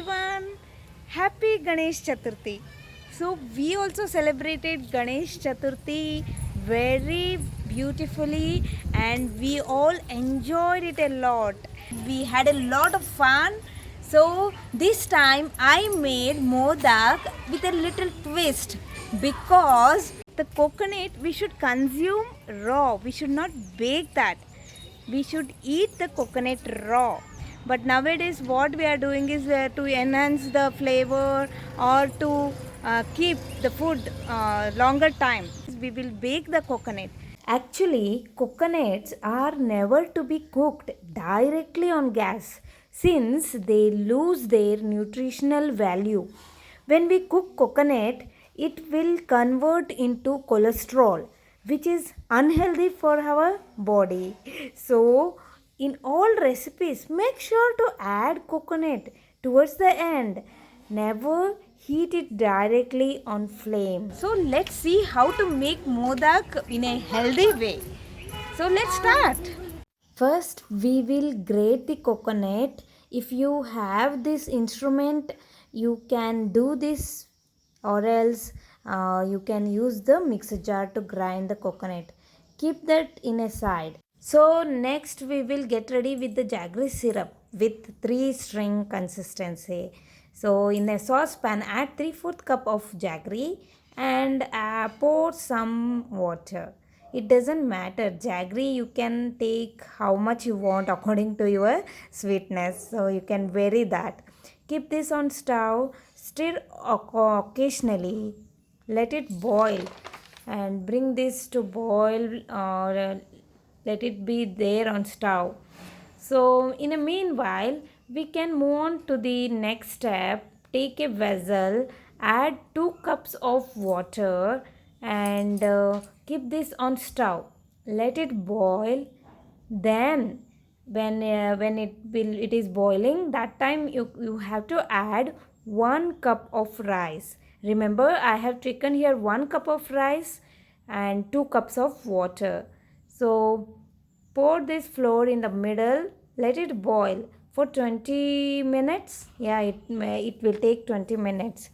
everyone. Happy Ganesh Chaturthi. So we also celebrated Ganesh Chaturthi very beautifully and we all enjoyed it a lot. We had a lot of fun. So this time I made modak with a little twist because the coconut we should consume raw. We should not bake that. We should eat the coconut raw. But nowadays what we are doing is to enhance the flavor or to keep the food longer time, we will bake the coconut. Actually, coconuts are never to be cooked directly on gas since they lose their nutritional value. When we cook coconut, it will convert into cholesterol, which is unhealthy for our body. So, in all recipes, make sure to add coconut towards the end. Never heat it directly on flame. So, let's see how to make modak in a healthy way. So, let's start. First, we will grate the coconut. If you have this instrument, you can do this, or else you can use the mixer jar to grind the coconut. Keep that in a side. So, next we will get ready with the jaggery syrup with 3 string consistency. So, in a saucepan, add 3/4 cup of jaggery and pour some water. It doesn't matter. Jaggery you can take how much you want according to your sweetness. So you can vary that. Keep this on stove. Stir occasionally. Let it boil and bring this to boil or let it be there on stove. So in a meanwhile, we can move on to the next step. Take a vessel, add 2 cups of water and keep this on stove. Let it boil. Then when it is boiling, that time you have to add 1 cup of rice. Remember, I have taken here 1 cup of rice and 2 cups of water. So pour this flour in the middle. Let it boil for 20 minutes. Yeah, it will take 20 minutes.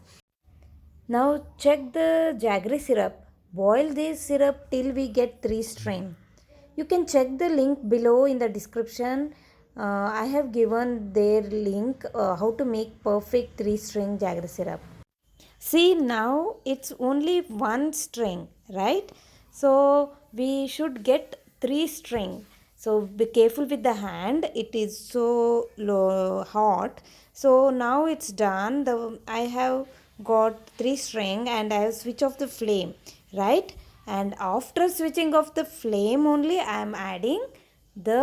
Now check the jaggery syrup. Boil this syrup till we get 3 string. You can check the link below in the description. I have given their link how to make perfect 3 string jaggery syrup. See, now it's only 1 string, right? So we should get 3 string. So be careful with the hand. It is so low, hot. So now it's done. I have got 3 string and I have switched off the flame, right? And after switching off the flame only, I am adding the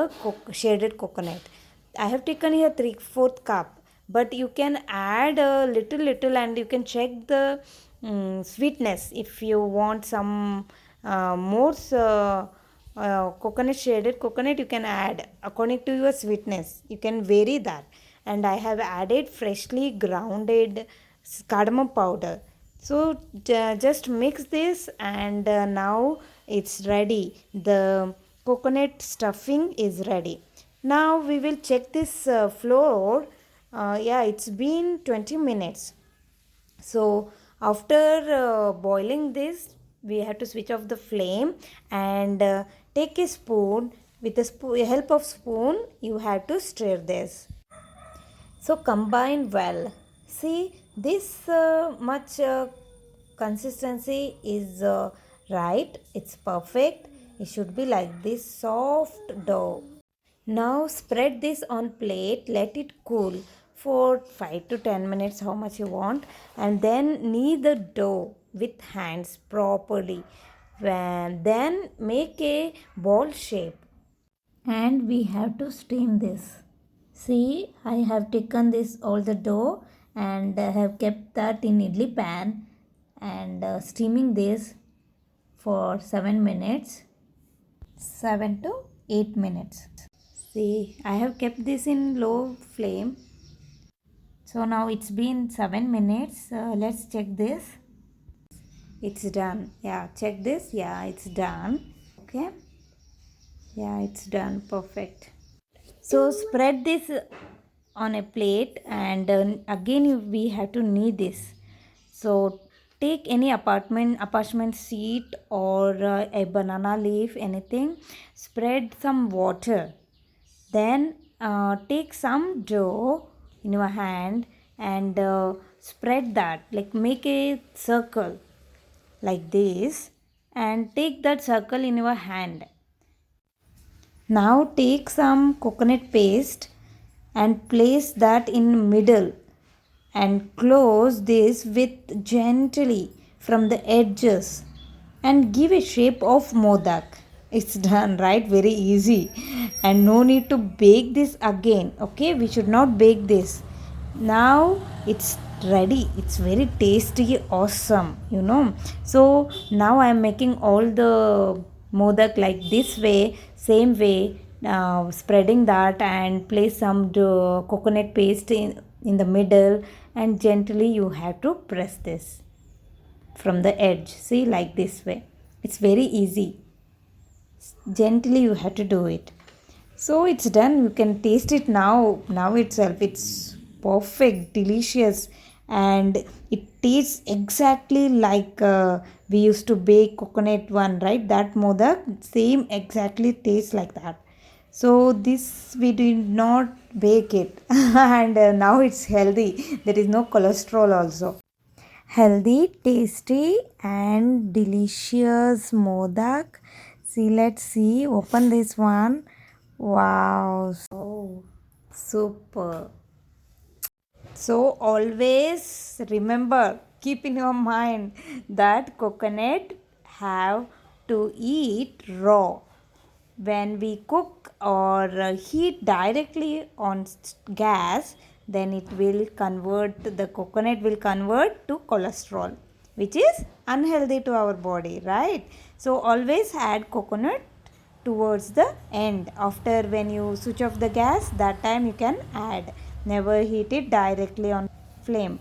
shredded coconut. I have taken here 3/4 cup, but you can add a little and you can check the sweetness. If you want some more coconut, shredded coconut, you can add according to your sweetness. You can vary that. And I have added freshly grounded cardamom powder. So just mix this and now it's ready. The coconut stuffing is ready. Now we will check this flour. Yeah, it's been 20 minutes. So after boiling this, we have to switch off the flame and take a spoon. With the help of spoon, you have to stir this. So combine well. See, this much consistency is right. It's perfect. It should be like this soft dough. Now spread this on plate. Let it cool for 5 to 10 minutes, how much you want, and then knead the dough with hands properly. Then make a ball shape and we have to steam this. See, I have taken this all the dough and have kept that in idli pan and steaming this for 7 minutes. 7 to 8 minutes. See, I have kept this in low flame. So now it's been 7 minutes. Let's check this. It's done. Yeah, check this. Yeah, it's done. Okay. Yeah, it's done. Perfect. So spread this on a plate, and again we have to knead this. So take any apartment seat or a banana leaf, anything, spread some water, then take some dough in your hand and spread that, like make a circle like this, and take that circle in your hand. Now take some coconut paste and place that in middle, and close this with gently from the edges and give a shape of modak. It's done, right? Very easy, and no need to bake this again. Okay, we should not bake this. Now it's ready. It's very tasty, awesome, So now I am making all the modak like this way, same way, spreading that and place some coconut paste in the middle, and gently you have to press this from the edge. See, like this way. It's very easy. Gently you have to do it. So it's done. You can taste it now itself. It's perfect, delicious, and it tastes exactly like we used to bake coconut one, right? That modak same exactly tastes like that. So this we did not bake it, and now it's healthy. There is no cholesterol also. Healthy, tasty, and delicious modak. See, let's see. Open this one. Wow, so super. So always remember, keep in your mind that coconut have to eat raw. When we cook or heat directly on gas, then it will convert, the coconut will convert to cholesterol, which is unhealthy to our body, right? So always add coconut towards the end. After, when you switch off the gas, that time you can add. Never heat it directly on flame.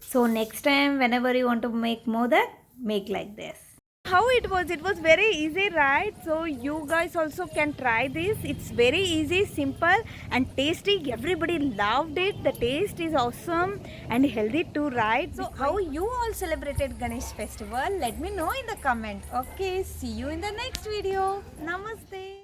So next time whenever you want to make modak, make like this. How it was very easy, right? So you guys also can try this. It's very easy, simple, and tasty. Everybody loved it. The taste is awesome and healthy too, right? So how you all celebrated Ganesh festival, let me know in the comment. Okay, see you in the next video. Namaste.